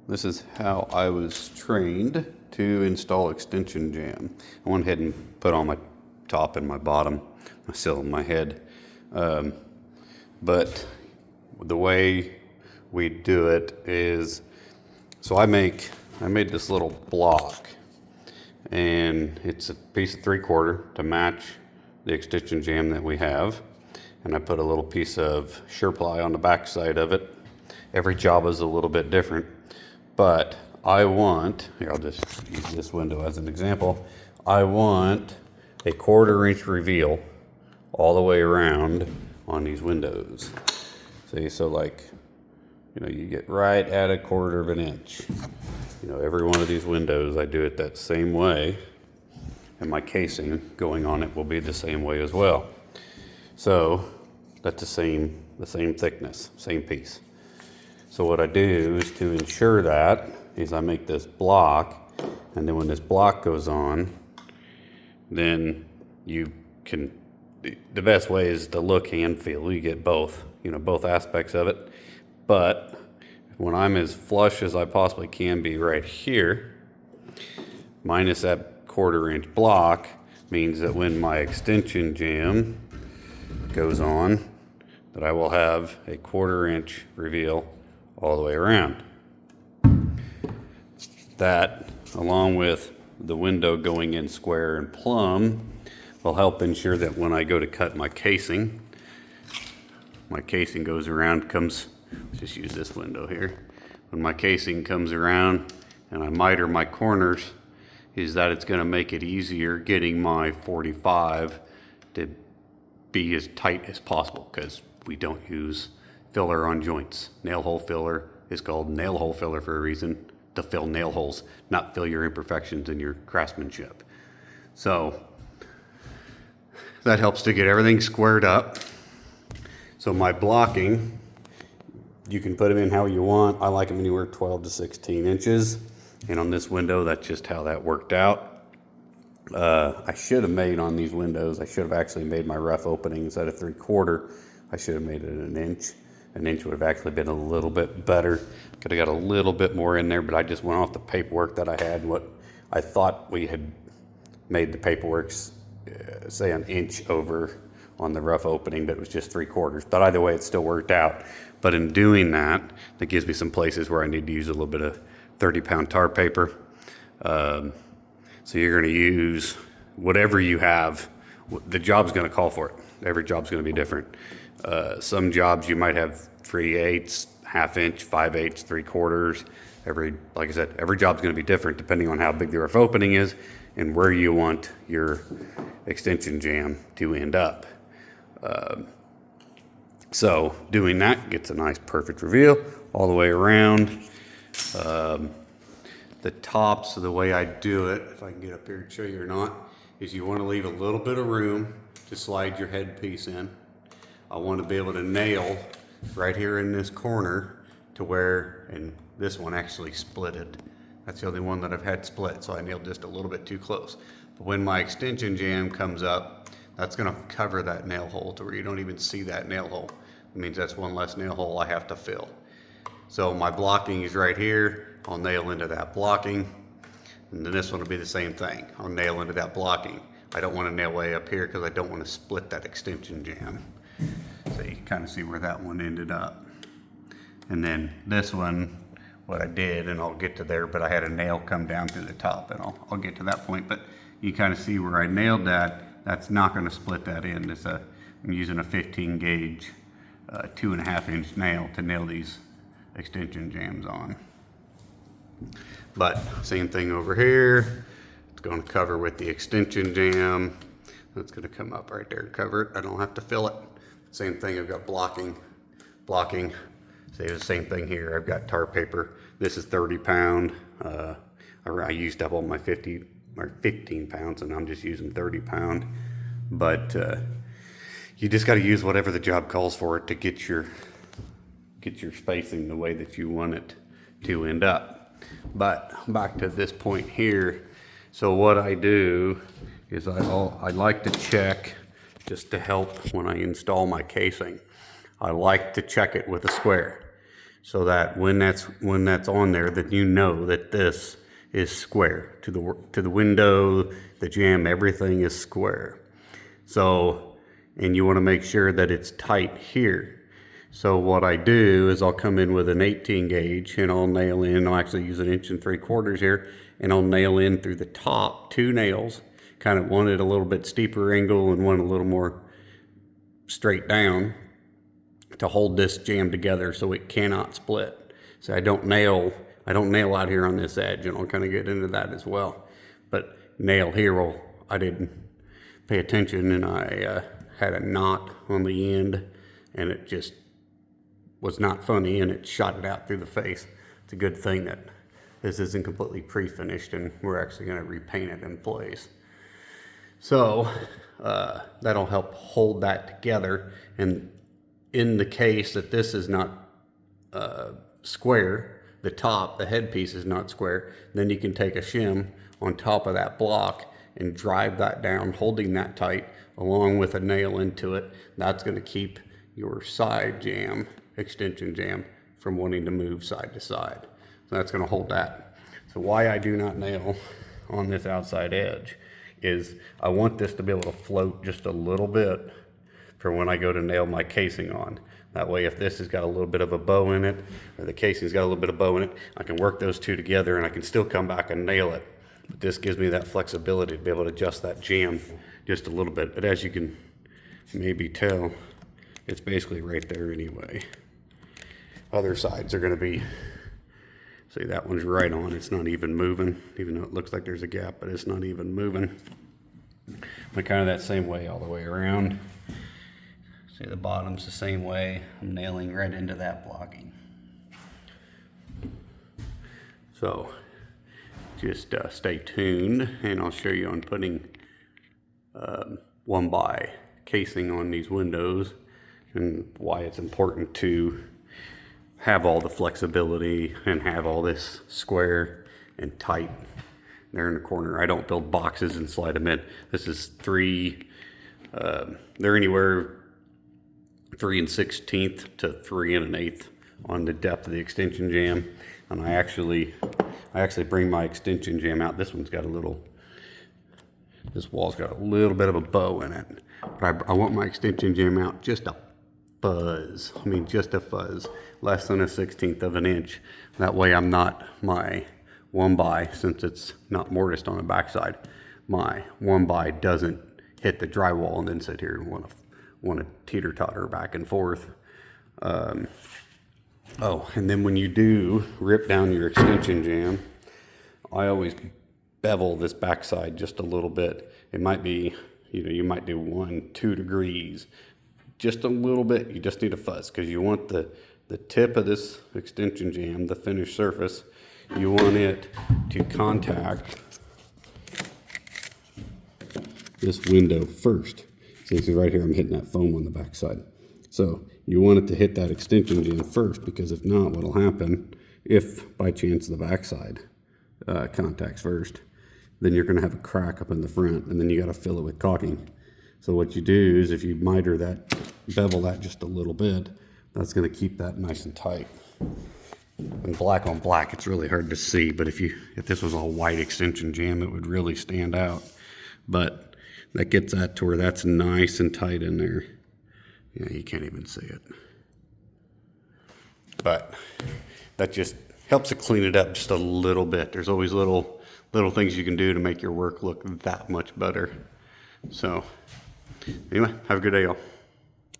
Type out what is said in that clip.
This is how I was trained to install extension jamb. I went ahead and put on my top and my bottom, my sill and my head. But the way we do it is, so I made this little block, and it's a piece of 3/4 to match the extension jamb that we have. And I put a little piece of Sureply on the back side of it. Every job is a little bit different, but I want, here I'll just use this window as an example. I want a 1/4 inch reveal all the way around on these windows. See, so like, you get right at 1/4 of an inch. Every one of these windows, I do it that same way, and my casing going on it will be the same way as well. So that's the same thickness, same piece. So what I do is, to ensure that, is I make this block, and then when this block goes on, then you can, the best way is to look and feel. You get both, both aspects of it. But when I'm as flush as I possibly can be right here, minus that 1/4 inch block, means that when my extension jamb goes on, that I will have a 1/4 inch reveal all the way around. That, along with the window going in square and plumb, will help ensure that when I go to cut my casing goes around, let's just use this window here. When my casing comes around and I miter my corners, is that it's going to make it easier getting my 45 to be as tight as possible, because we don't use filler on joints. Nail hole filler is called nail hole filler for a reason, to fill nail holes, not fill your imperfections in your craftsmanship. So that helps to get everything squared up. So my blocking, you can put them in how you want. I like them anywhere 12 to 16 inches. And on this window, that's just how that worked out. I should have made on these windows, I should have actually made my rough opening instead of 3/4. I should have made it an inch. An inch would have actually been a little bit better. Could have got a little bit more in there, but I just went off the paperwork that I had, what I thought we had made the paperwork say an inch over on the rough opening, but it was just 3/4. But either way, it still worked out. But in doing that, that gives me some places where I need to use a little bit of 30-pound tar paper. So you're going to use whatever you have. The job's going to call for it. Every job's going to be different. Some jobs you might have 3/8, 1/2 inch, 5/8, 3/4. Like I said, every job's going to be different depending on how big the rough opening is and where you want your extension jamb to end up. So doing that gets a nice perfect reveal all the way around. The tops, the way I do it, if I can get up here and show you or not, is you want to leave a little bit of room to slide your headpiece in. I want to be able to nail right here in this corner to where, and this one actually splitted. That's the only one that I've had split, so I nailed just a little bit too close. But when my extension jamb comes up, that's going to cover that nail hole to where you don't even see that nail hole. It means that's one less nail hole I have to fill. So my blocking is right here. I'll nail into that blocking, and then this one will be the same thing. I'll nail into that blocking. I don't want to nail way up here because I don't want to split that extension jamb. So you can kind of see where that one ended up. And then this one, what I did, and I'll get to there, but I had a nail come down through the top, and I'll get to that point. But you kind of see where I nailed that. That's not going to split that in. I'm using a 15 gauge 2.5 inch nail to nail these extension jambs on. But same thing over here. It's going to cover with the extension jamb. That's going to come up right there and cover it. I don't have to fill it. Same thing, I've got blocking. Say the same thing here. I've got tar paper. This is 30-pound. I used up all my 15 pounds, and I'm just using 30-pound. But you just got to use whatever the job calls for it to get your spacing the way that you want it to end up. But back to this point here. So what I do is I like to check, just to help when I install my casing. I like to check it with a square. so that when that's on there, that you know that this is square to the window, the jamb, everything is square. So, and you want to make sure that it's tight here. So what I do is I'll come in with an 18 gauge and I'll nail in, I'll actually use 1 3/4 inches here, and I'll nail in through the top 2 nails, kind of one at a little bit steeper angle and one a little more straight down, to hold this jamb together so it cannot split. So I don't nail out here on this edge, and I'll kind of get into that as well. But nail here, well, I didn't pay attention, and I had a knot on the end, and it just was not funny, and it shot it out through the face. It's a good thing that this isn't completely pre-finished, and we're actually going to repaint it in place. So that'll help hold that together. And in the case that this is not square, the top, the headpiece is not square, then you can take a shim on top of that block and drive that down, holding that tight along with a nail into it. That's going to keep your side jamb, extension jamb, from wanting to move side to side. So that's going to hold that. So why I do not nail on this outside edge is I want this to be able to float just a little bit for when I go to nail my casing on. That way, if this has got a little bit of a bow in it, or the casing's got a little bit of bow in it, I can work those two together and I can still come back and nail it. But this gives me that flexibility to be able to adjust that jamb just a little bit. But as you can maybe tell, it's basically right there anyway. Other sides are gonna be, see, that one's right on, it's not even moving, even though it looks like there's a gap, but it's not even moving. But kind of that same way all the way around. See, the bottom's the same way. I'm nailing right into that blocking. So just stay tuned, and I'll show you on putting 1x casing on these windows and why it's important to have all the flexibility and have all this square and tight there in the corner. I don't build boxes and slide them in. This is they're anywhere 3 1/16 to 3 1/8 on the depth of the extension jamb. And I actually bring my extension jamb out. This one's got a little, this wall's got a little bit of a bow in it. But I want my extension jamb out just a fuzz. I mean, just a fuzz, less than 1/16 of an inch. That way I'm not, my 1x, since it's not mortised on the backside, my 1x doesn't hit the drywall and then sit here and want to teeter-totter back and forth. Oh, and then when you do rip down your extension jamb, I always bevel this backside just a little bit. It might be, you might do 1, 2 degrees, just a little bit. You just need a fuzz, because you want the tip of this extension jamb, the finished surface, you want it to contact this window first. See, right here I'm hitting that foam on the backside. So you want it to hit that extension jamb first, because if not, what'll happen, if by chance the backside contacts first, then you're gonna have a crack up in the front, and then you gotta fill it with caulking. So what you do is, if you miter that, bevel that just a little bit, that's gonna keep that nice and tight. And black on black, it's really hard to see, but if this was all white extension jamb, it would really stand out. But that gets that to where that's nice and tight in there. Yeah, you can't even see it. But that just helps to clean it up just a little bit. There's always little things you can do to make your work look that much better. So anyway, have a good day, y'all.